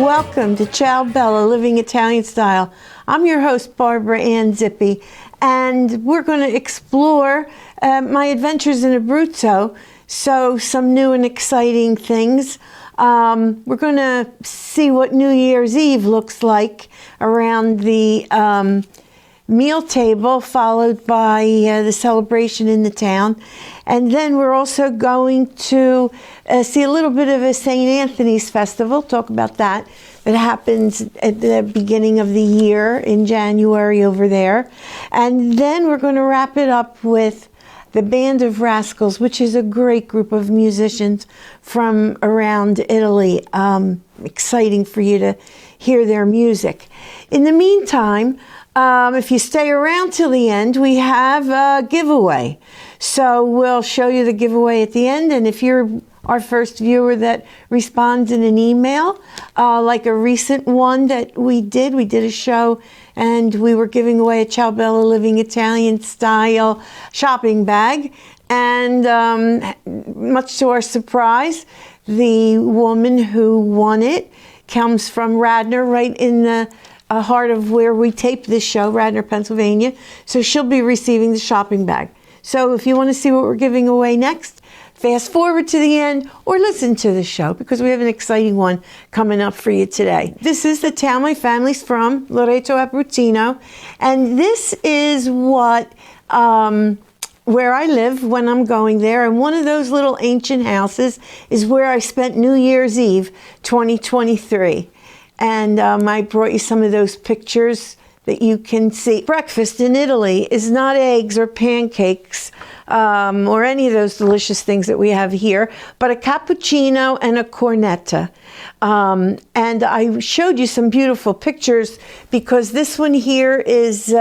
Welcome to Ciao, Living Italian Style. I'm your host, Barbara Ann Zippi, and we're going to explore my adventures in Abruzzo. So some new and exciting things. We're going to see what New Year's Eve looks like around the meal table, followed by the celebration in the town. And then we're also going to see a little bit of a St. Anthony's festival, talk about that happens at the beginning of the year in January over there. And then we're going to wrap it up with the Band of Rascals, which is a great group of musicians from around Italy. Exciting for you to hear their music. In the meantime, if you stay around till the end, we have a giveaway. So we'll show you the giveaway at the end. And if you're our first viewer that responds in an email, like a recent one that we did a show and we were giving away a Ciao Bella Living Italian Style shopping bag. And much to our surprise, the woman who won it comes from Radnor, right in the heart of where we tape this show, Radnor, Pennsylvania. So she'll be receiving the shopping bag. So if you want to see what we're giving away next, fast forward to the end or listen to the show because we have an exciting one coming up for you today. This is the town my family's from, Loreto Abruzzo, and this is what where I live when I'm going there. And one of those little ancient houses is where I spent New Year's Eve 2023. And I brought you some of those pictures that you can see. Breakfast in Italy is not eggs or pancakes or any of those delicious things that we have here, but a cappuccino and a cornetta. And I showed you some beautiful pictures because this one here is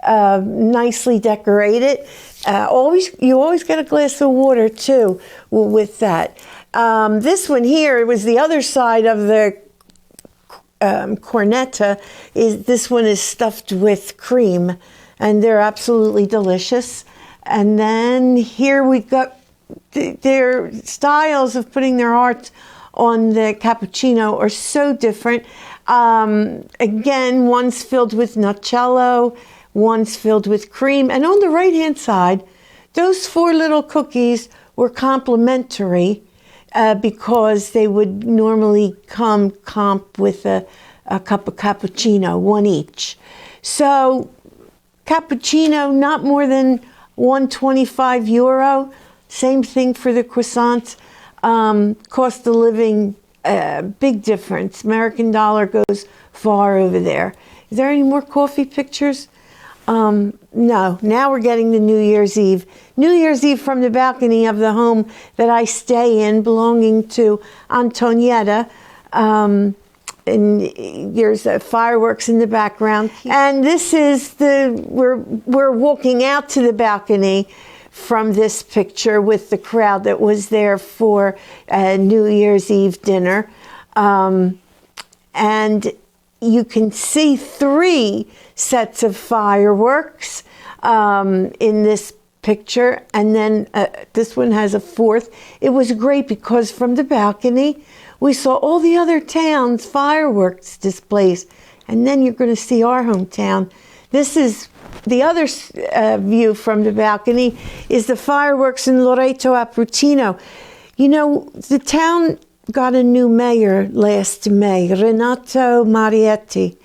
nicely decorated. You always get a glass of water too with that. This one here was the other side of the cornetta. This one is stuffed with cream, and they're absolutely delicious. And then here we got their styles of putting their art on the cappuccino are so different. Again, one's filled with nutcello, one's filled with cream, and on the right hand side, those 4 little cookies were complimentary. Because they would normally comp with a cup of cappuccino, one each. So cappuccino, not more than €125. Same thing for the croissants. Cost of living, big difference. American dollar goes far over there. Is there any more coffee pictures? No, now we're getting to New Year's Eve. New Year's Eve from the balcony of the home that I stay in, belonging to Antonietta. And there's fireworks in the background. And this is we're walking out to the balcony from this picture with the crowd that was there for New Year's Eve dinner. And you can see 3 sets of fireworks in this picture, and then this one has a 4th. It was great because from the balcony we saw all the other towns' fireworks displays, and then you're going to see our hometown. This is the other view from the balcony is the fireworks in Loreto Abruzzo. You know, the town got a new mayor last May, Renato Marietti,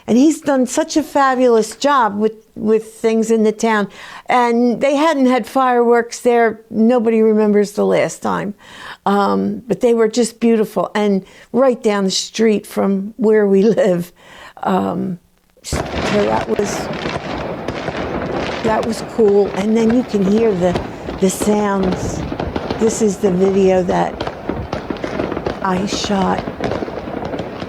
and he's done such a fabulous job with things in the town. And they hadn't had fireworks there. Nobody remembers the last time. But they were just beautiful. And right down the street from where we live. So that was cool. And then you can hear the sounds. This is the video that I shot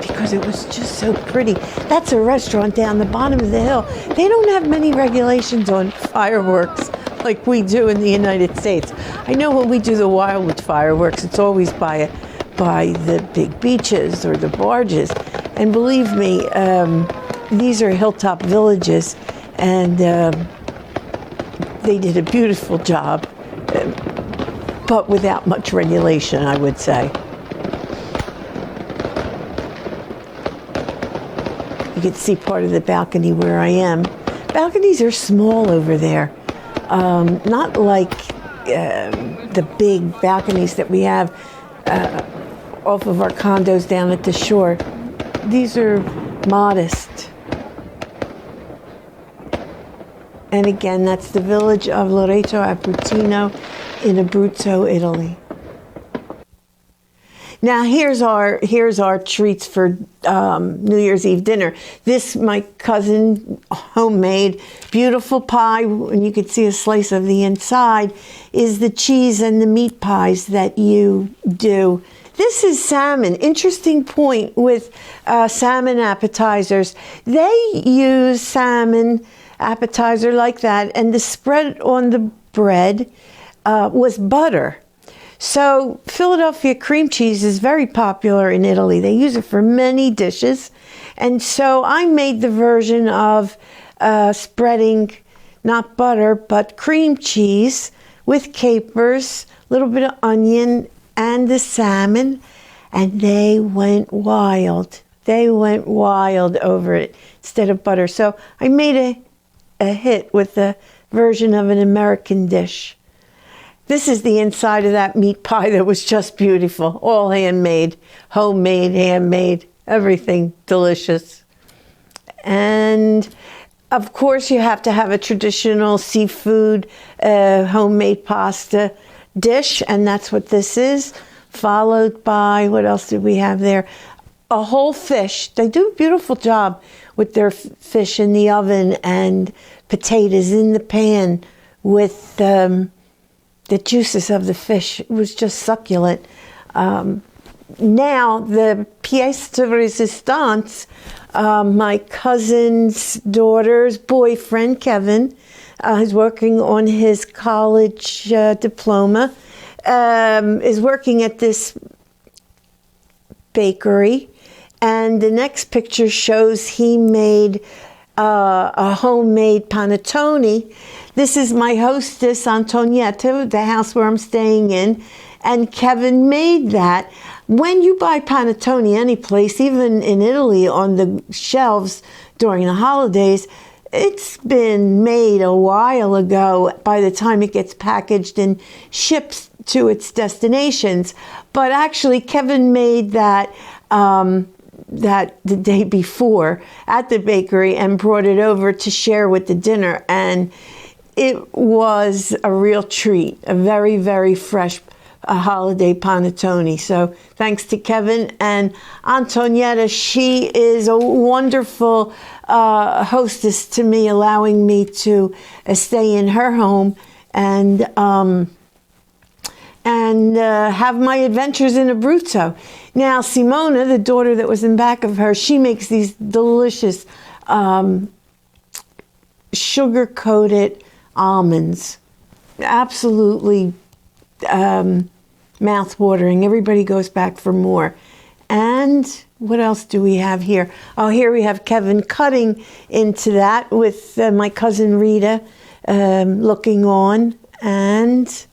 because it was just so pretty. That's a restaurant down the bottom of the hill. They don't have many regulations on fireworks like we do in the United States. I know when we do the Wildwood fireworks, it's always by the big beaches or the barges. And believe me, these are hilltop villages, and they did a beautiful job, but without much regulation, I would say. You can see part of the balcony where I am. Balconies are small over there, not like the big balconies that we have off of our condos down at the shore. These are modest. And again, that's the village of Loreto Abruzzo in Abruzzo, Italy. Now here's our treats for New Year's Eve dinner. This, my cousin homemade, beautiful pie, and you can see a slice of the inside, is the cheese and the meat pies that you do. This is salmon. Interesting point with salmon appetizers. They use salmon appetizer like that, and the spread on the bread was butter. So Philadelphia cream cheese is very popular in Italy. They use it for many dishes. And so I made the version of spreading not butter, but cream cheese with capers, a little bit of onion, and the salmon. And they went wild. They went wild over it instead of butter. So I made a hit with the version of an American dish. This is the inside of that meat pie that was just beautiful. All handmade, homemade, handmade, everything delicious. And of course you have to have a traditional seafood homemade pasta dish, and that's what this is. Followed by, what else did we have there? A whole fish. They do a beautiful job with their fish in the oven and potatoes in the pan with the juices of the fish. It was just succulent. Now, the pièce de résistance, my cousin's daughter's boyfriend, Kevin, is working on his college diploma, is working at this bakery. And the next picture shows he made a homemade panettone. This is my hostess, Antonietta, the house where I'm staying in, and Kevin made that. When you buy panettone any place, even in Italy, on the shelves during the holidays, it's been made a while ago by the time it gets packaged and shipped to its destinations. But actually, Kevin made that the day before at the bakery and brought it over to share with the dinner, and it was a real treat, a very, very fresh holiday panettone. So thanks to Kevin and Antonietta. She is a wonderful hostess to me, allowing me to stay in her home and have my adventures in Abruzzo. Now, Simona, the daughter that was in back of her, she makes these delicious sugar-coated almonds. Absolutely mouth-watering. Everybody goes back for more. And what else do we have here? Oh, here we have Kevin cutting into that with my cousin Rita looking on, and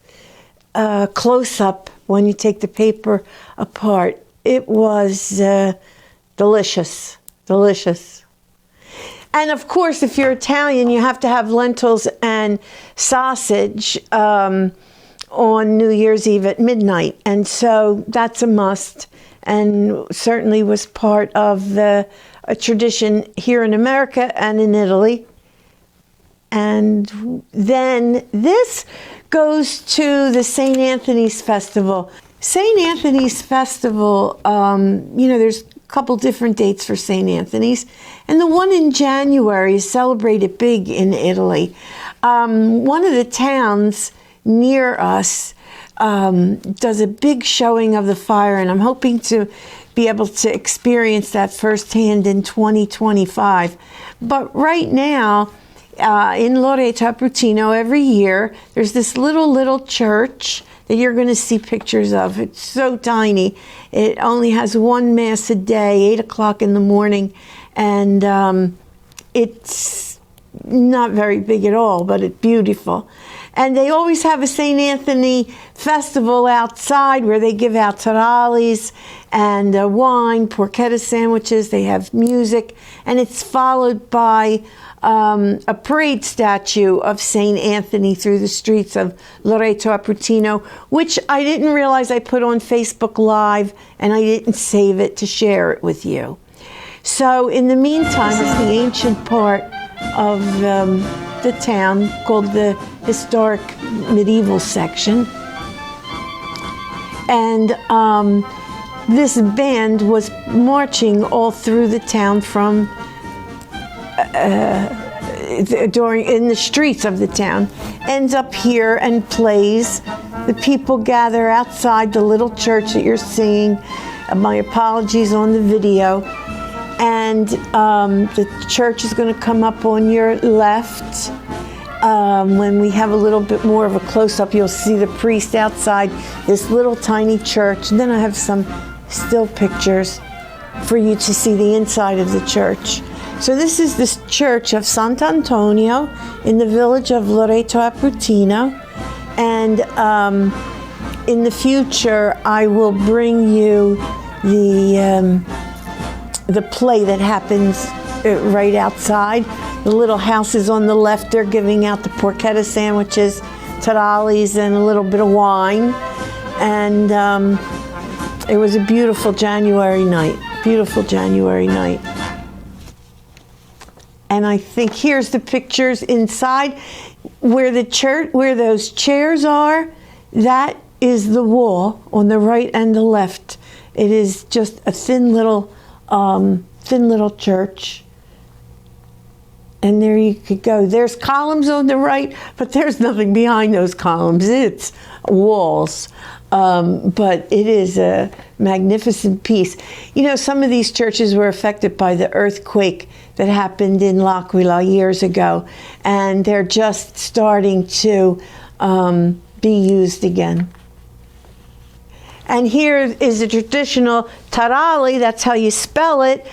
close-up when you take the paper apart. It was delicious, delicious. And of course, if you're Italian, you have to have lentils and sausage on New Year's Eve at midnight. And so that's a must, and certainly was part of a tradition here in America and in Italy. And then this goes to the St. Anthony's Festival. St. Anthony's Festival, there's a couple different dates for St. Anthony's, and the one in January is celebrated big in Italy. One of the towns near us does a big showing of the fire, and I'm hoping to be able to experience that firsthand in 2025. But right now, in Loreto Abruzzo, every year, there's this little church that you're going to see pictures of. It's so tiny. It only has one mass a day, 8 o'clock in the morning, and it's not very big at all, but it's beautiful. And they always have a St. Anthony festival outside where they give out tamales and wine, porchetta sandwiches. They have music, and it's followed by a parade statue of St. Anthony through the streets of Loreto Abruzzo, which I didn't realize I put on Facebook Live, and I didn't save it to share it with you. So in the meantime, it's the ancient part of the town called the historic medieval section. And this band was marching all through the town from in the streets of the town, ends up here and plays. The people gather outside the little church that you're seeing. My apologies on the video. And the church is going to come up on your left. When we have a little bit more of a close-up, you'll see the priest outside this little tiny church. And then I have some still pictures for you to see the inside of the church. So this is this church of Sant'Antonio in the village of Loreto Abruzzo. And in the future, I will bring you the play that happens right outside. The little houses on the left, they're giving out the porchetta sandwiches, tamales, and a little bit of wine. And it was a beautiful January night. Beautiful January night. And I think here's the pictures inside where the church, where those chairs are. That is the wall on the right and the left. It is just a thin little church. And there you could go. There's columns on the right, but there's nothing behind those columns. It's walls. But it is a magnificent piece. You know, some of these churches were affected by the earthquake that happened in L'Aquila years ago, and they're just starting to be used again. And here is a traditional tarali, that's how you spell it,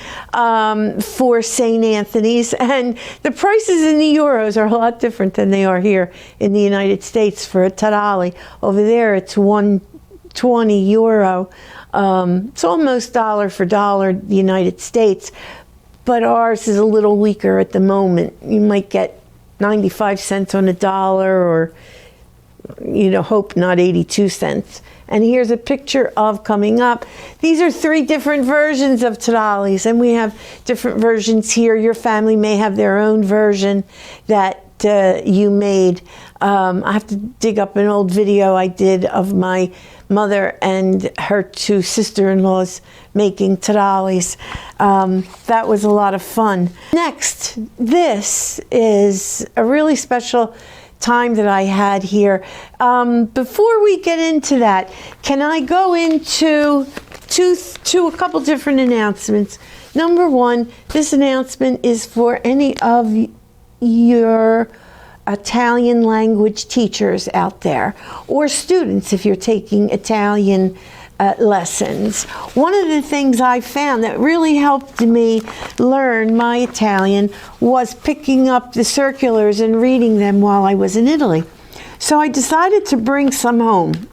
for St. Anthony's. And the prices in the euros are a lot different than they are here in the United States for a tarali. Over there, it's €1.20. It's almost dollar for dollar, the United States. But ours is a little weaker at the moment. You might get 95 cents on a dollar, or, you know, hope not 82 cents. And here's a picture of coming up. These are 3 different versions of tamales, and we have different versions here. Your family may have their own version that you made. I have to dig up an old video I did of my mother and her 2 sister-in-laws making tamales. That was a lot of fun. Next, this is a really special time that I had here. Before we get into that, can I go into a couple different announcements? Number 1, this announcement is for any of your Italian language teachers out there, or students if you're taking Italian lessons. One of the things I found that really helped me learn my Italian was picking up the circulars and reading them while I was in Italy. So I decided to bring some home.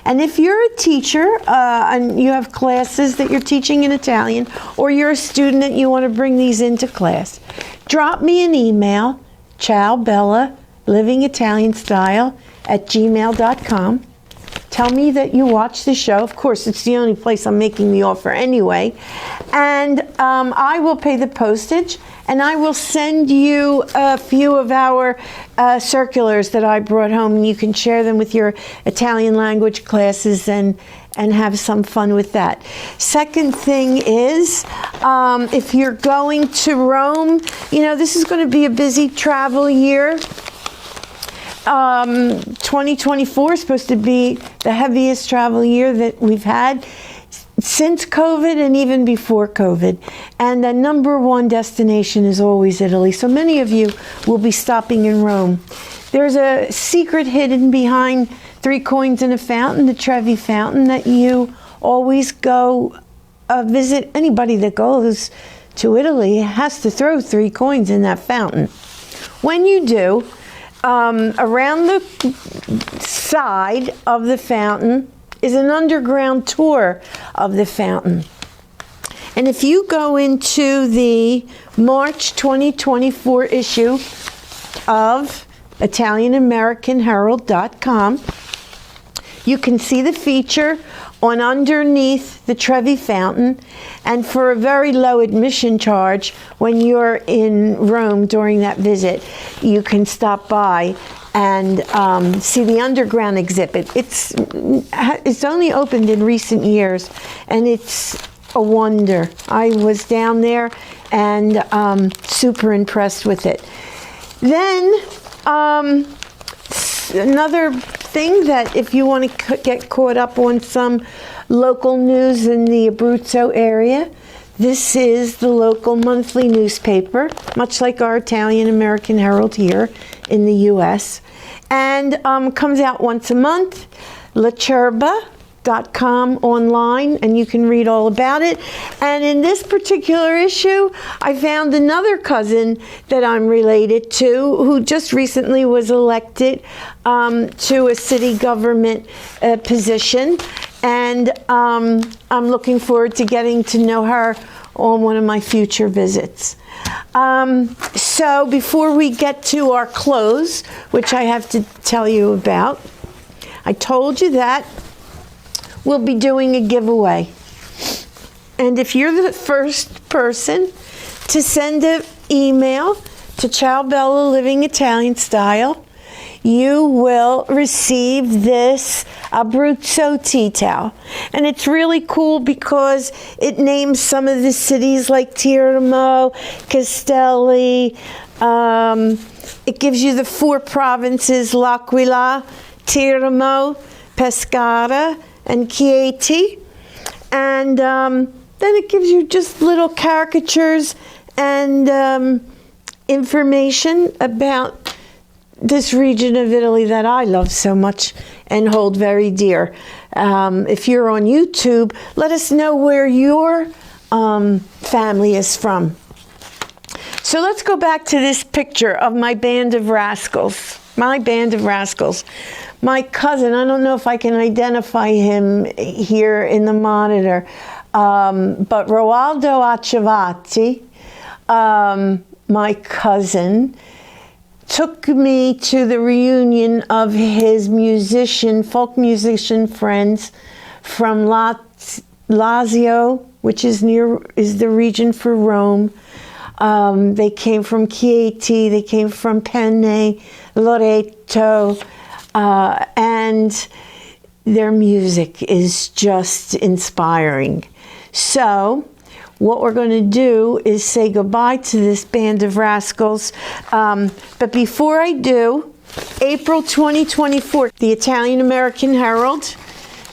And if you're a teacher and you have classes that you're teaching in Italian, or you're a student that you want to bring these into class, drop me an email, Ciao Bella, Living Italian Style @gmail.com. Tell me that you watch the show. Of course, it's the only place I'm making the offer anyway. And I will pay the postage, and I will send you a few of our circulars that I brought home, and you can share them with your Italian language classes and have some fun with that. Second thing is, if you're going to Rome, you know, this is going to be a busy travel year. 2024 is supposed to be the heaviest travel year that we've had since COVID and even before COVID. And the number 1 destination is always Italy. So many of you will be stopping in Rome. There's a secret hidden behind 3 coins in a fountain, the Trevi Fountain, that you always go visit. Anybody that goes to Italy has to throw 3 coins in that fountain. When you do, around the side of the fountain is an underground tour of the fountain. And if you go into the March 2024 issue of ItalianAmericanHerald.com, you can see the feature on underneath the Trevi Fountain, and for a very low admission charge, when you're in Rome during that visit, you can stop by and see the underground exhibit. It's only opened in recent years, and it's a wonder. I was down there and super impressed with it. Then another thing, that if you want to get caught up on some local news in the Abruzzo area, this is the local monthly newspaper, much like our Italian American Herald here in the U.S., and comes out once a month. lacerba.com online, and you can read all about it. And in this particular issue, I found another cousin that I'm related to, who just recently was elected to a city government position, and I'm looking forward to getting to know her on one of my future visits. So before we get to our close, which I have to tell you about, I told you that we'll be doing a giveaway. And if you're the first person to send an email to Ciao Bella Living Italian Style, you will receive this Abruzzo tea towel. And it's really cool because it names some of the cities like Teramo, Castelli. It gives you the 4 provinces: L'Aquila, Teramo, Pescara, and Chieti. And then it gives you just little caricatures and information about this region of Italy that I love so much and hold very dear. If you're on YouTube, let us know where your family is from. So let's go back to this picture of my band of rascals. My band of rascals. My cousin, I don't know if I can identify him here in the monitor, but Roaldo Acevati, my cousin, took me to the reunion of his folk musician friends from Lazio, which is the region for Rome. They came from Chieti, they came from Penne, Loreto, and their music is just inspiring. So what we're going to do is say goodbye to this band of rascals. But before I do, April 2024, the Italian American Herald,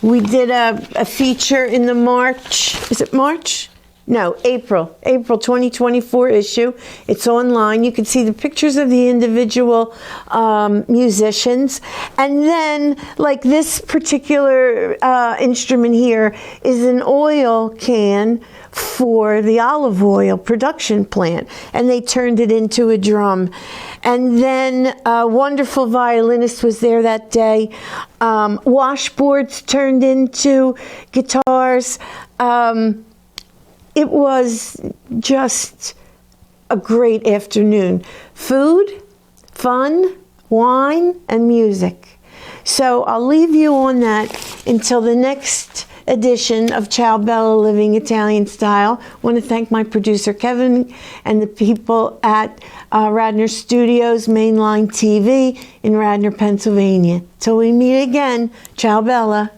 we did a feature in the March, is it March? No, April 2024 issue. It's online. You can see the pictures of the individual musicians. And then, like this particular instrument here is an oil can for the olive oil production plant, and they turned it into a drum. And then a wonderful violinist was there that day. Washboards turned into guitars. It was just a great afternoon. Food, fun, wine, and music. So I'll leave you on that until the next edition of Ciao Bella Living Italian Style. I want to thank my producer Kevin and the people at Radnor Studios Mainline TV in Radnor, Pennsylvania. Till we meet again, Ciao Bella.